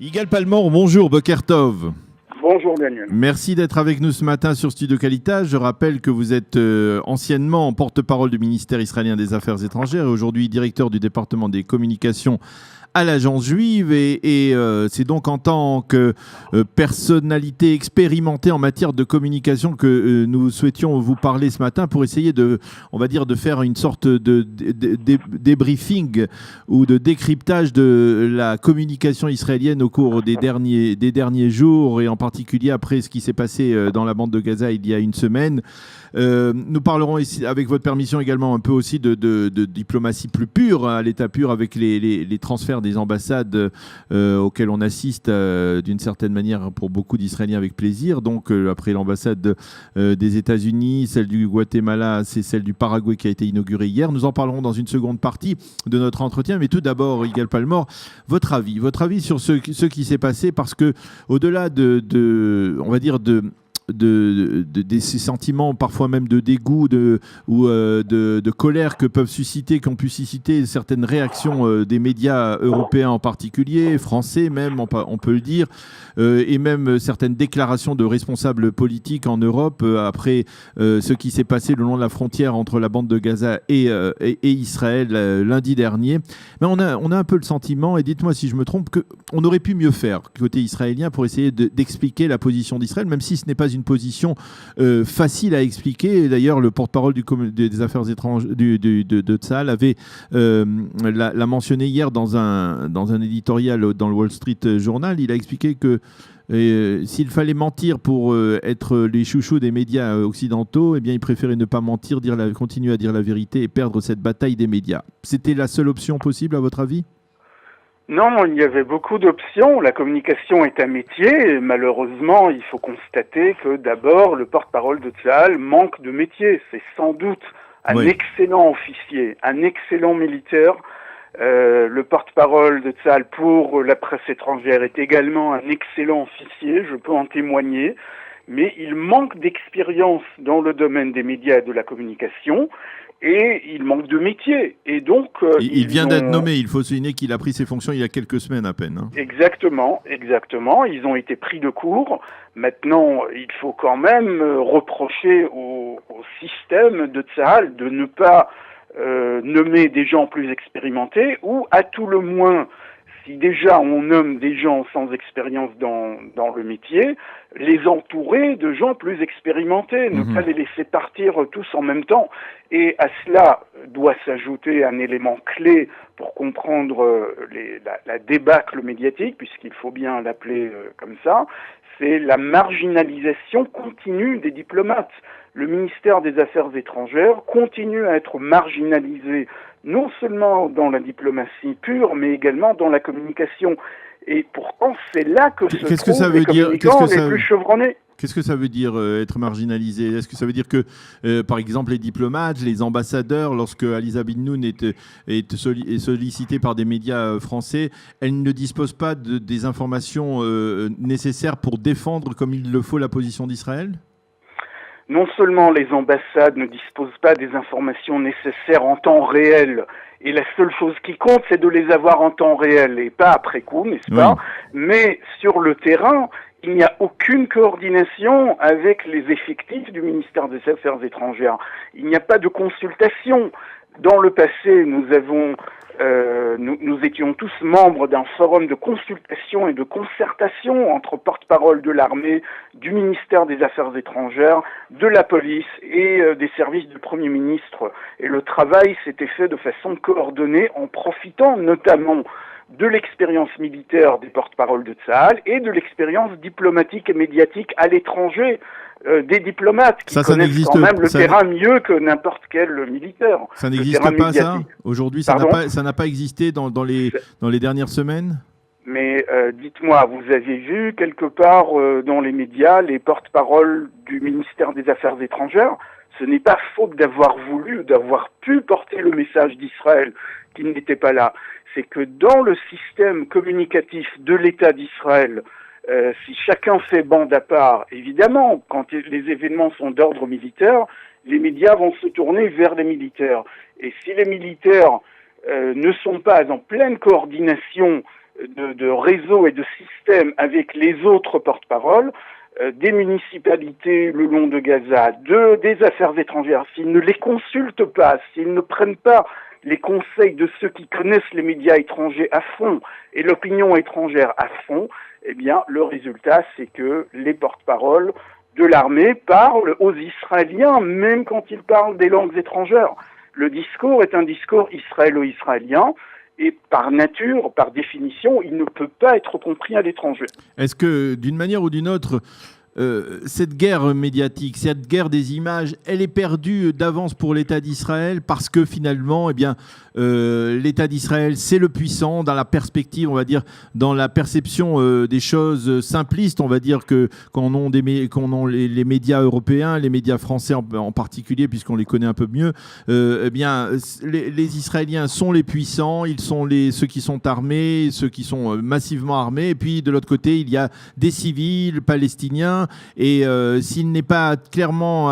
Yigal Palmor, bonjour, Boker Tov. Bonjour Daniel. Merci d'être avec nous ce matin sur Studio Qualitas. Je rappelle que vous êtes anciennement porte-parole du ministère israélien des Affaires étrangères et aujourd'hui directeur du département des communications à l'Agence juive et c'est donc en tant que personnalité expérimentée en matière de communication que nous souhaitions vous parler ce matin pour essayer de faire une sorte de débriefing ou de décryptage de la communication israélienne au cours des derniers jours et en particulier après ce qui s'est passé dans la bande de Gaza il y a une semaine. Nous parlerons ici, avec votre permission également un peu aussi de diplomatie plus pure, à l'état pur, avec les transferts des ambassades auxquels on assiste d'une certaine manière pour beaucoup d'Israéliens avec plaisir. Donc après l'ambassade des États-Unis, celle du Guatemala, c'est celle du Paraguay qui a été inaugurée hier. Nous en parlerons dans une seconde partie de notre entretien. Mais tout d'abord, Yigal Palmor, votre avis sur ce qui s'est passé, parce que au-delà de ces sentiments parfois même de dégoût ou de colère qu'ont pu susciter certaines réactions des médias européens en particulier, français même, on peut le dire, et même certaines déclarations de responsables politiques en Europe après ce qui s'est passé le long de la frontière entre la bande de Gaza et Israël lundi dernier. Mais on a un peu le sentiment, et dites-moi si je me trompe, qu'on aurait pu mieux faire côté israélien pour essayer d'expliquer la position d'Israël, même si ce n'est pas une position facile à expliquer. Et d'ailleurs, le porte-parole des Affaires étrangères de Tsahal l'a mentionné hier dans un éditorial dans le Wall Street Journal. Il a expliqué que s'il fallait mentir pour être les chouchous des médias occidentaux, eh bien, il préférait ne pas mentir, continuer à dire la vérité et perdre cette bataille des médias. C'était la seule option possible, à votre avis ? Non, il y avait beaucoup d'options. La communication est un métier. Et malheureusement, il faut constater que d'abord, le porte-parole de Tsahal manque de métier. C'est sans doute un excellent officier, un excellent militaire. Le porte-parole de Tsahal pour la presse étrangère est également un excellent officier, je peux en témoigner. Mais il manque d'expérience dans le domaine des médias et de la communication. Et il manque de métier. Et donc, il vient d'être nommé. Il faut souligner qu'il a pris ses fonctions il y a quelques semaines à peine. Hein. Exactement. Ils ont été pris de court. Maintenant, il faut quand même reprocher au système de Tsahal de ne pas nommer des gens plus expérimentés, ou à tout le moins, si déjà on nomme des gens sans expérience dans le métier, les entourer de gens plus expérimentés, ne pas les laisser partir tous en même temps. Et à cela doit s'ajouter un élément clé pour comprendre la débâcle médiatique, puisqu'il faut bien l'appeler comme ça, c'est la marginalisation continue des diplomates. Le ministère des Affaires étrangères continue à être marginalisé, non seulement dans la diplomatie pure, mais également dans la communication. Et pourtant, c'est là que se trouvent les communicants les plus chevronnés. Qu'est-ce que ça veut dire être marginalisé ? Est-ce que ça veut dire que, par exemple, les diplomates, les ambassadeurs, lorsque Aliza Ben Noun est sollicitée par des médias français, elle ne dispose pas des informations nécessaires pour défendre comme il le faut la position d'Israël ? Non seulement les ambassades ne disposent pas des informations nécessaires en temps réel, et la seule chose qui compte, c'est de les avoir en temps réel, et pas après coup, n'est-ce pas ? Mais sur le terrain, il n'y a aucune coordination avec les effectifs du ministère des Affaires étrangères. Il n'y a pas de consultation. Dans le passé, nous étions tous membres d'un forum de consultation et de concertation entre porte-parole de l'armée, du ministère des Affaires étrangères, de la police et des services du Premier ministre. Et le travail s'était fait de façon coordonnée en profitant notamment de l'expérience militaire des porte-paroles de Tsahal et de l'expérience diplomatique et médiatique à l'étranger des diplomates qui connaissent quand même le terrain mieux que n'importe quel militaire. Ça n'existe pas, ça ? Aujourd'hui, ça n'a pas existé dans les dernières semaines ? Mais dites-moi, vous avez vu quelque part dans les médias les porte-paroles du ministère des Affaires étrangères ? Ce n'est pas faute d'avoir voulu, d'avoir pu porter le message d'Israël qui n'était pas là. C'est que dans le système communicatif de l'État d'Israël, si chacun fait bande à part, évidemment, quand les événements sont d'ordre militaire, les médias vont se tourner vers les militaires. Et si les militaires ne sont pas en pleine coordination de réseau et de système avec les autres porte-paroles des municipalités le long de Gaza, des affaires étrangères, s'ils ne les consultent pas, s'ils ne prennent pas les conseils de ceux qui connaissent les médias étrangers à fond et l'opinion étrangère à fond, eh bien, le résultat, c'est que les porte-paroles de l'armée parlent aux Israéliens, même quand ils parlent des langues étrangères. Le discours est un discours israélo-israélien, et par nature, par définition, il ne peut pas être compris à l'étranger. Est-ce que, d'une manière ou d'une autre, cette guerre médiatique, cette guerre des images, elle est perdue d'avance pour l'État d'Israël parce que finalement, eh bien, l'État d'Israël, c'est le puissant dans la perspective, on va dire, dans la perception des choses simplistes, on va dire que qu'on ont les médias européens, les médias français en particulier, puisqu'on les connaît un peu mieux, eh bien, les Israéliens sont les puissants, ils sont ceux qui sont armés, ceux qui sont massivement armés, et puis de l'autre côté, il y a des civils palestiniens. Et s'il n'est pas clairement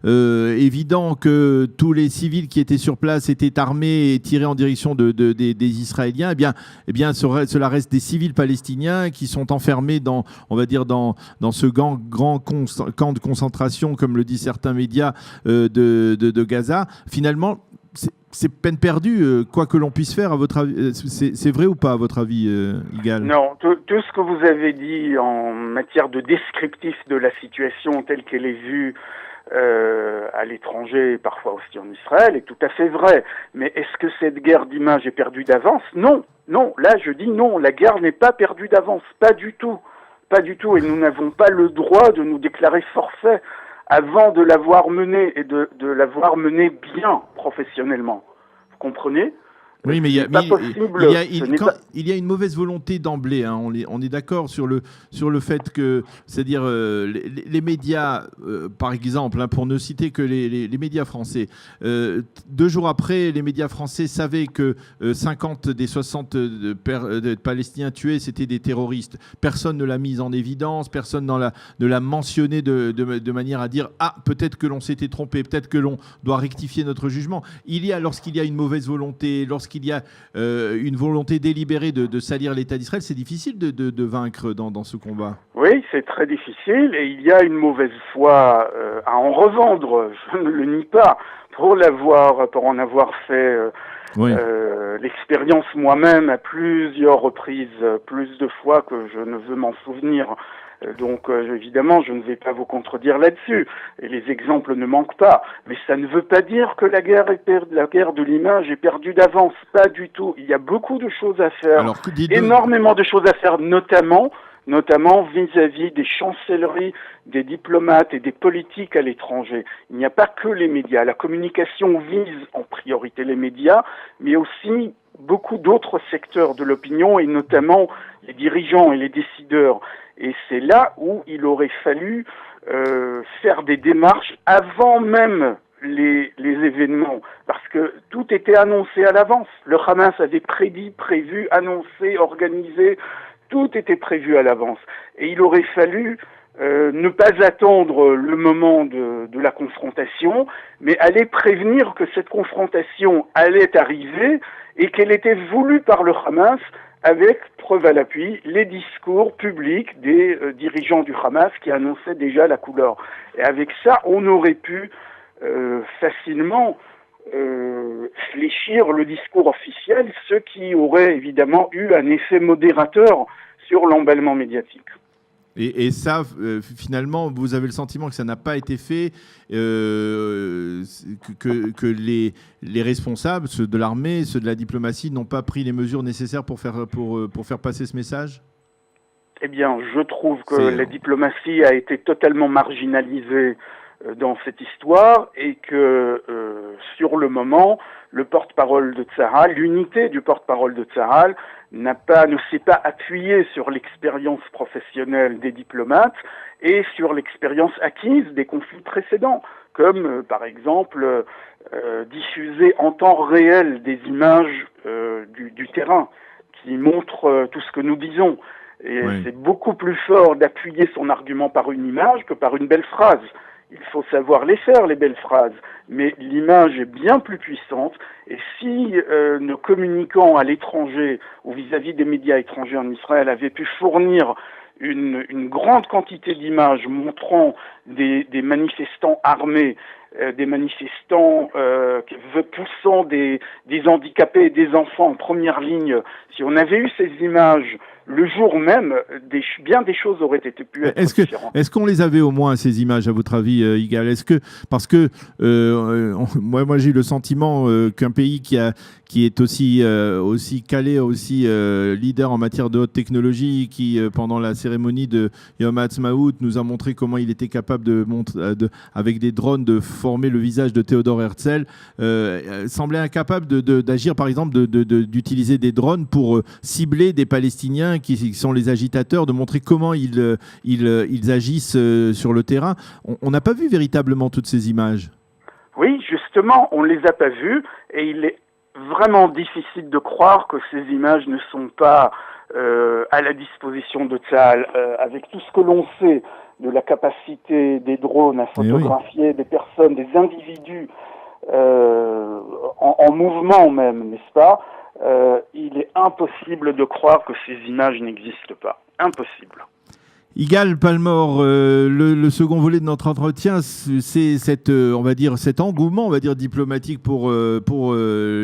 évident que tous les civils qui étaient sur place étaient armés et tirés en direction des Israéliens, eh bien cela reste des civils palestiniens qui sont enfermés on va dire dans ce grand camp de concentration, comme le disent certains médias de Gaza. Finalement, c'est peine perdue, quoi que l'on puisse faire, à votre avis. C'est vrai ou pas, à votre avis, Igal? Non, tout ce que vous avez dit en matière de descriptif de la situation telle qu'elle est vue à l'étranger, parfois aussi en Israël, est tout à fait vrai. Mais est-ce que cette guerre d'image est perdue d'avance? Non, là je dis non, la guerre n'est pas perdue d'avance, pas du tout, et nous n'avons pas le droit de nous déclarer forfait avant de l'avoir menée et de l'avoir menée bien professionnellement. Vous comprenez? Oui, mais il y a une mauvaise volonté d'emblée. Hein. On est d'accord sur le fait que, c'est-à-dire les médias, par exemple, hein, pour ne citer que les médias français, 2 jours après, les médias français savaient que 50 des 60 de Palestiniens tués, c'était des terroristes. Personne ne l'a mis en évidence, personne ne l'a mentionné de manière à dire « Ah, peut-être que l'on s'était trompé, peut-être que l'on doit rectifier notre jugement ». Lorsqu'il y a une mauvaise volonté, lorsqu'il y a une volonté délibérée de salir l'État d'Israël, c'est difficile de vaincre dans ce combat. Oui, c'est très difficile et il y a une mauvaise foi à en revendre, je ne le nie pas, pour en avoir fait l'expérience moi-même à plusieurs reprises, plus de fois que je ne veux m'en souvenir. Donc évidemment, je ne vais pas vous contredire là-dessus, et les exemples ne manquent pas. Mais ça ne veut pas dire que la guerre de l'image est perdue d'avance, pas du tout. Il y a beaucoup de choses à faire, énormément de choses à faire, notamment vis-à-vis des chancelleries, des diplomates et des politiques à l'étranger. Il n'y a pas que les médias. La communication vise en priorité les médias, mais aussi beaucoup d'autres secteurs de l'opinion, et notamment les dirigeants et les décideurs. Et c'est là où il aurait fallu faire des démarches avant même les événements, parce que tout était annoncé à l'avance. Le Hamas avait prévu, annoncé, organisé, tout était prévu à l'avance. Et il aurait fallu ne pas attendre le moment de la confrontation, mais aller prévenir que cette confrontation allait arriver et qu'elle était voulue par le Hamas, avec, preuve à l'appui, les discours publics des dirigeants du Hamas qui annonçaient déjà la couleur. Et avec ça, on aurait pu facilement fléchir le discours officiel, ce qui aurait évidemment eu un effet modérateur sur l'emballement médiatique. Et ça, finalement, vous avez le sentiment que ça n'a pas été fait, que les responsables, ceux de l'armée, ceux de la diplomatie, n'ont pas pris les mesures nécessaires pour faire passer ce message? Eh bien, je trouve que la diplomatie a été totalement marginalisée dans cette histoire, et que sur le moment, le porte-parole de Tzahal, l'unité du porte-parole de Tzahal, ne s'est pas appuyé sur l'expérience professionnelle des diplomates et sur l'expérience acquise des conflits précédents, comme par exemple diffuser en temps réel des images du terrain qui montrent tout ce que nous disons. Et c'est beaucoup plus fort d'appuyer son argument par une image que par une belle phrase. il faut savoir les faire, les belles phrases, mais l'image est bien plus puissante. Et si nos communicants à l'étranger ou vis-à-vis des médias étrangers en Israël avaient pu fournir une grande quantité d'images montrant des manifestants armés, des manifestants poussant des handicapés et des enfants en première ligne, si on avait eu ces images le jour même, bien des choses auraient été pu être différentes. Est-ce qu'on les avait au moins, ces images, à votre avis, Yigal? Parce que moi j'ai eu le sentiment qu'un pays qui est aussi calé, aussi leader en matière de haute technologie, qui pendant la cérémonie de Yom Ha'atzmaut nous a montré comment il était capable avec des drones de former le visage de Théodore Herzl, semblait incapable d'agir, par exemple, d'utiliser des drones pour cibler des Palestiniens qui sont les agitateurs, de montrer comment ils agissent sur le terrain. On n'a pas vu véritablement toutes ces images. Oui, justement, on ne les a pas vues, et il est vraiment difficile de croire que ces images ne sont pas à la disposition de Tsahal, avec tout ce que l'on sait de la capacité des drones à photographier des personnes, des individus en mouvement même, n'est-ce pas? Il est impossible de croire que ces images n'existent pas. Impossible. Yigal Palmore, le second volet de notre entretien, c'est cet engouement, diplomatique pour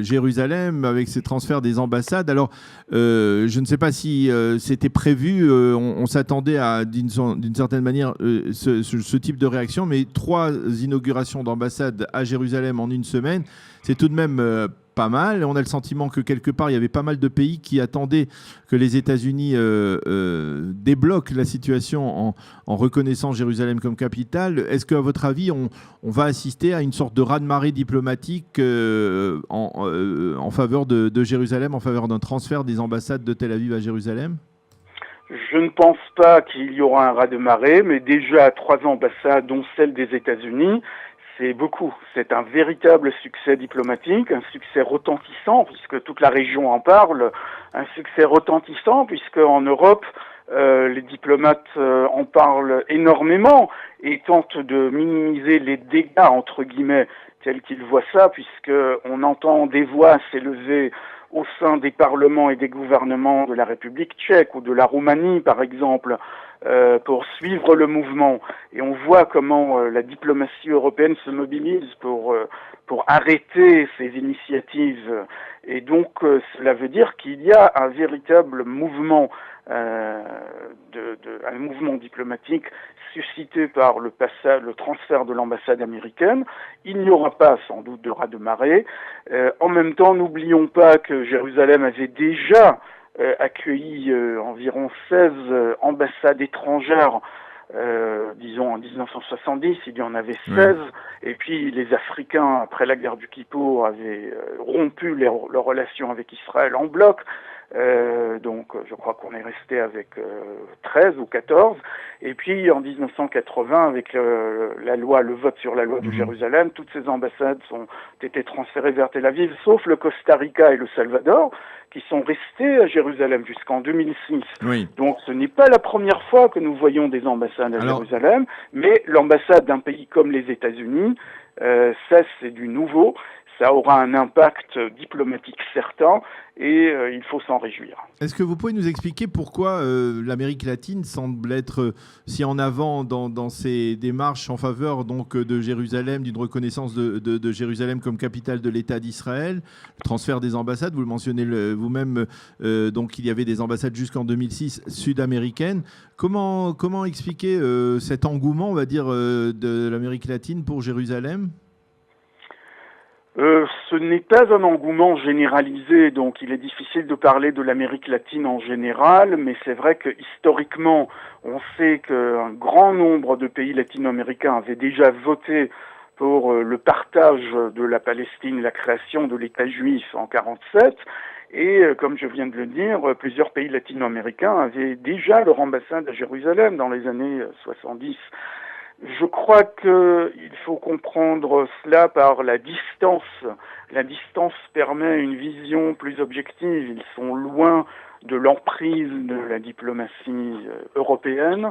Jérusalem, avec ces transferts des ambassades. Alors, je ne sais pas si c'était prévu, on s'attendait à, d'une certaine manière, ce type de réaction, mais 3 inaugurations d'ambassades à Jérusalem en une semaine, c'est tout de même pas mal. On a le sentiment que quelque part, il y avait pas mal de pays qui attendaient que les États-Unis débloquent la situation en reconnaissant Jérusalem comme capitale. Est-ce qu'à votre avis, on va assister à une sorte de raz-de-marée diplomatique en faveur de Jérusalem, en faveur d'un transfert des ambassades de Tel Aviv à Jérusalem? Je ne pense pas qu'il y aura un raz-de-marée, mais déjà 3 ambassades, dont celle des États-Unis, c'est beaucoup. C'est un véritable succès diplomatique, un succès retentissant, puisque toute la région en parle, un succès retentissant, puisque en Europe, les diplomates en parlent énormément et tentent de minimiser les dégâts, entre guillemets, tels qu'ils voient ça, puisqu'on entend des voix s'élever au sein des parlements et des gouvernements de la République tchèque ou de la Roumanie, par exemple, pour suivre le mouvement. Et on voit comment la diplomatie européenne se mobilise pour arrêter ces initiatives. Et donc, cela veut dire qu'il y a un véritable mouvement, un mouvement diplomatique suscité par le transfert de l'ambassade américaine. Il n'y aura pas sans doute de raz-de-marée. En même temps, n'oublions pas que Jérusalem avait déjà accueilli environ 16 ambassades étrangères, disons en 1970, il y en avait 16, et puis les Africains, après la guerre du Kippour, avaient rompu leurs relations avec Israël en bloc. Donc je crois qu'on est resté avec 13 ou 14, et puis en 1980 avec le vote sur la loi de Jérusalem, toutes ces ambassades ont été transférées vers Tel Aviv, sauf le Costa Rica et le Salvador qui sont restés à Jérusalem jusqu'en 2006. Oui. Donc ce n'est pas la première fois que nous voyons des ambassades à Jérusalem, mais l'ambassade d'un pays comme les États-Unis, ça c'est du nouveau. Ça aura un impact diplomatique certain et il faut s'en réjouir. Est-ce que vous pouvez nous expliquer pourquoi l'Amérique latine semble être si en avant dans ses démarches en faveur donc, de Jérusalem, d'une reconnaissance de Jérusalem comme capitale de l'État d'Israël, le transfert des ambassades, vous le mentionnez vous-même, donc il y avait des ambassades jusqu'en 2006 sud-américaines. Comment expliquer cet engouement, on va dire, de l'Amérique latine pour Jérusalem ? Ce n'est pas un engouement généralisé, donc il est difficile de parler de l'Amérique latine en général, mais c'est vrai que historiquement, on sait qu'un grand nombre de pays latino-américains avaient déjà voté pour le partage de la Palestine, la création de l'État juif en 1947, et comme je viens de le dire, plusieurs pays latino-américains avaient déjà leur ambassade à Jérusalem dans les années 70. Je crois qu'il faut comprendre cela par la distance. La distance permet une vision plus objective. Ils sont loin de l'emprise de la diplomatie européenne.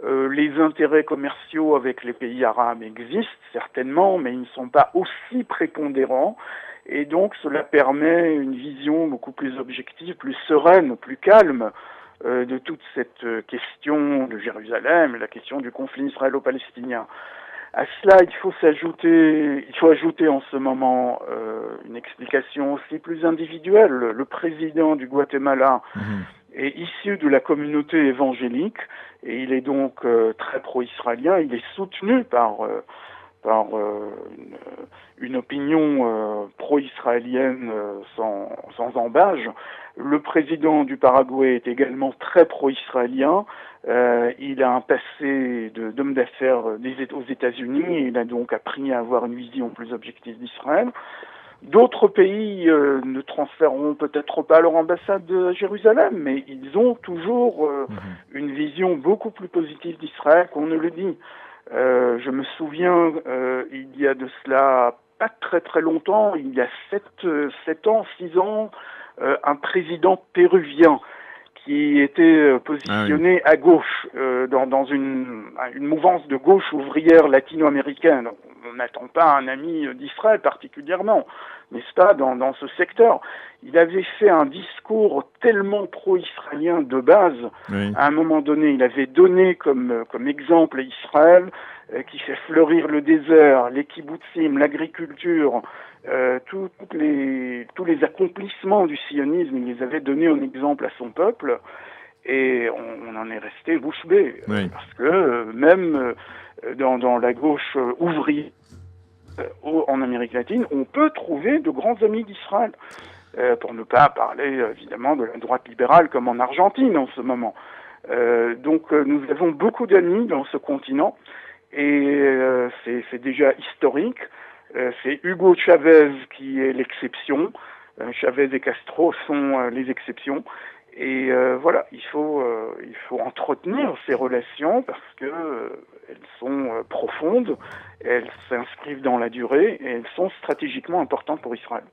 Les intérêts commerciaux avec les pays arabes existent certainement, mais ils ne sont pas aussi prépondérants. Et donc cela permet une vision beaucoup plus objective, plus sereine, plus calme de toute cette question de Jérusalem et la question du conflit israélo-palestinien. À cela, il faut ajouter en ce moment une explication aussi plus individuelle. Le président du Guatemala est issu de la communauté évangélique et il est donc très pro-israélien. Il est soutenu par une opinion pro-israélienne sans embâge. Le président du Paraguay est également très pro-israélien. Il a un passé d'homme d'affaires aux États-Unis. Il a donc appris à avoir une vision plus objective d'Israël. D'autres pays ne transféreront peut-être pas leur ambassade à Jérusalem, mais ils ont toujours une vision beaucoup plus positive d'Israël qu'on ne le dit. Je me souviens, il y a de cela pas très très longtemps, il y a 7 ans, 6 ans, un président péruvien qui était positionné à gauche, dans une mouvance de gauche ouvrière latino-américaine. On n'attend pas un ami d'Israël particulièrement, n'est-ce pas, dans ce secteur. Il avait fait un discours tellement pro-israélien de base. Oui. À un moment donné, il avait donné comme exemple Israël, qui fait fleurir le désert, les kibbutzim, l'agriculture, tous les accomplissements du sionisme, il les avait donnés en exemple à son peuple, et on en est resté bouche bée. Oui. Parce que même dans la gauche ouvrière en Amérique latine, on peut trouver de grands amis d'Israël. Pour ne pas parler évidemment de la droite libérale comme en Argentine en ce moment. Donc nous avons beaucoup d'amis dans ce continent et c'est déjà historique. C'est Hugo Chavez qui est l'exception. Chavez et Castro sont les exceptions. Et voilà, il faut entretenir ces relations parce que elles sont profondes, elles s'inscrivent dans la durée et elles sont stratégiquement importantes pour Israël.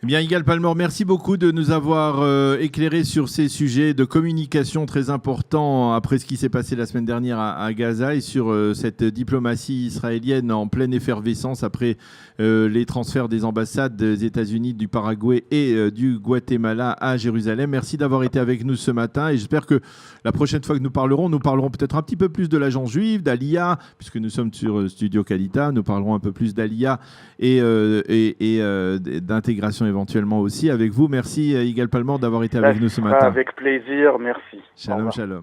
Eh bien, Yigal Palmor, merci beaucoup de nous avoir éclairé sur ces sujets de communication très importants après ce qui s'est passé la semaine dernière à Gaza et sur cette diplomatie israélienne en pleine effervescence après les transferts des ambassades des États-Unis, du Paraguay et du Guatemala à Jérusalem. Merci d'avoir été avec nous ce matin et j'espère que la prochaine fois que nous parlerons peut-être un petit peu plus de l'agence juive, d'Aliyah, puisque nous sommes sur Studio Kalita. Nous parlerons un peu plus d'Aliyah et d'intégration éventuellement aussi avec vous. Merci Yigal Palmor d'avoir été avec nous ce matin. Avec plaisir, merci. Shalom, shalom.